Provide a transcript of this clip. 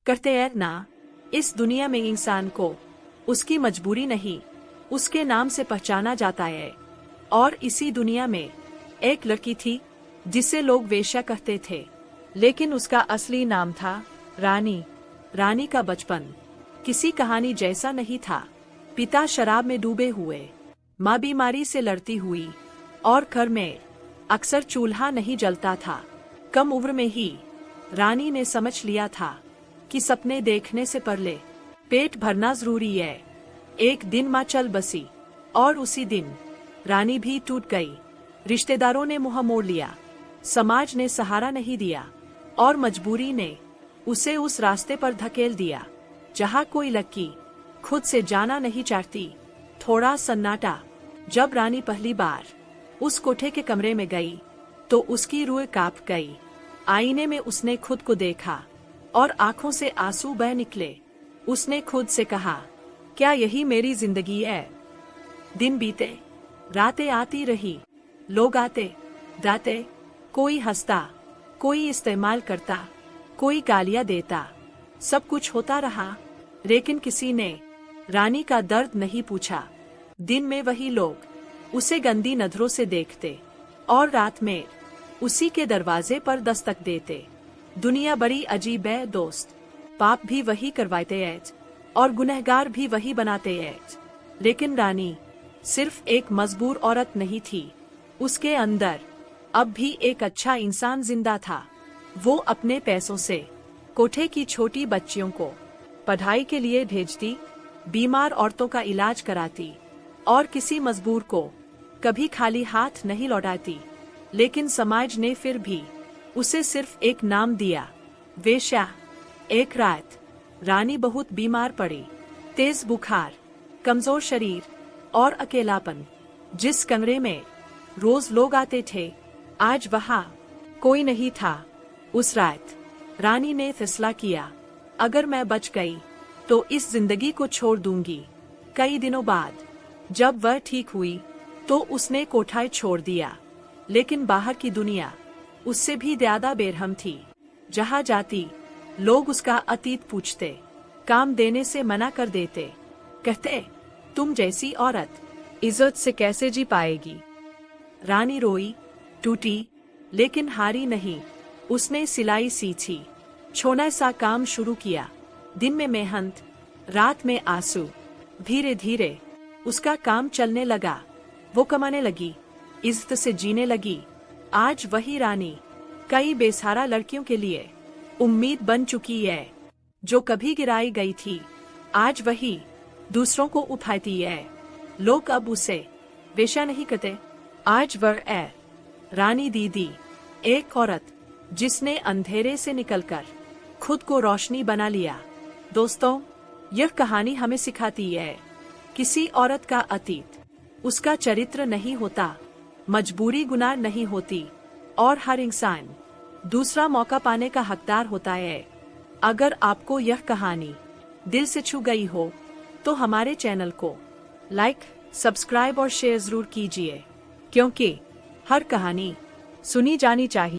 करते हैं ना। इस दुनिया में इंसान को उसकी मजबूरी नहीं, उसके नाम से पहचाना जाता है। और इसी दुनिया में एक लड़की थी जिसे लोग वेश्या कहते थे, लेकिन उसका असली नाम था रानी। रानी का बचपन किसी कहानी जैसा नहीं था। पिता शराब में डूबे हुए, माँ बीमारी से लड़ती हुई, और घर में अक्सर चूल्हा नहीं जलता था। कम उम्र में ही रानी ने समझ लिया था कि सपने देखने से पहले पेट भरना जरूरी है। एक दिन माँ चल बसी और उसी दिन रानी भी टूट गई। रिश्तेदारों ने मुंह मोड़ लिया, समाज ने सहारा नहीं दिया, और मजबूरी ने उसे उस रास्ते पर धकेल दिया जहाँ कोई लड़की खुद से जाना नहीं चाहती। थोड़ा सन्नाटा। जब रानी पहली बार उस कोठे के कमरे में गई तो उसकी रूह कांप गई। आईने में उसने खुद को देखा और आंखों से आंसू बह निकले। उसने खुद से कहा, क्या यही मेरी जिंदगी है? दिन बीते, रातें आती रही, लोग आते जाते, कोई हंसता, कोई इस्तेमाल करता, कोई गालियां देता। सब कुछ होता रहा, लेकिन किसी ने रानी का दर्द नहीं पूछा। दिन में वही लोग उसे गंदी नजरों से देखते और रात में उसी के दरवाजे पर दस्तक देते। दुनिया बड़ी अजीब है दोस्त। पाप भी वही करवाते हैं और गुनहगार भी वही बनाते हैं। लेकिन रानी सिर्फ एक मजबूर औरत नहीं थी, उसके अंदर अब भी एक अच्छा इंसान जिंदा था। वो अपने पैसों से कोठे की छोटी बच्चियों को पढ़ाई के लिए भेजती, बीमार औरतों का इलाज कराती, और किसी मजबूर को कभी खाली हाथ नहीं लौटाती। लेकिन समाज ने फिर भी उसे सिर्फ एक नाम दिया, वेश्या। एक रात रानी बहुत बीमार पड़ी, तेज बुखार, कमजोर शरीर और अकेलापन। जिस कमरे में रोज लोग आते थे, आज वहाँ कोई नहीं था। उस रात रानी ने फैसला किया, अगर मैं बच गई तो इस जिंदगी को छोड़ दूंगी। कई दिनों बाद जब वह ठीक हुई तो उसने कोठा छोड़ दिया, लेकिन बाहर की दुनिया उससे भी ज्यादा बेरहम थी। जहाँ जाती लोग उसका अतीत पूछते, काम देने से मना कर देते, कहते तुम जैसी औरत इज्जत से कैसे जी पाएगी। रानी रोई, टूटी, लेकिन हारी नहीं। उसने सिलाई सीखी, छोटा सा काम शुरू किया। दिन में मेहनत, रात में आंसू। धीरे धीरे उसका काम चलने लगा। वो कमाने लगी, इज्जत से जीने लगी। आज वही रानी कई बेसहारा लड़कियों के लिए उम्मीद बन चुकी है। जो कभी गिराई गई थी, आज वही दूसरों को उठाती है। लोग अब उसे वेश्या नहीं कहते, आज वह है रानी दीदी, एक औरत जिसने अंधेरे से निकलकर खुद को रोशनी बना लिया। दोस्तों, यह कहानी हमें सिखाती है, किसी औरत का अतीत उसका चरित्र नहीं होता, मजबूरी गुनाह नहीं होती, और हर इंसान दूसरा मौका पाने का हकदार होता है। अगर आपको यह कहानी दिल से छू गई हो तो हमारे चैनल को लाइक, सब्सक्राइब और शेयर जरूर कीजिए, क्योंकि हर कहानी सुनी जानी चाहिए।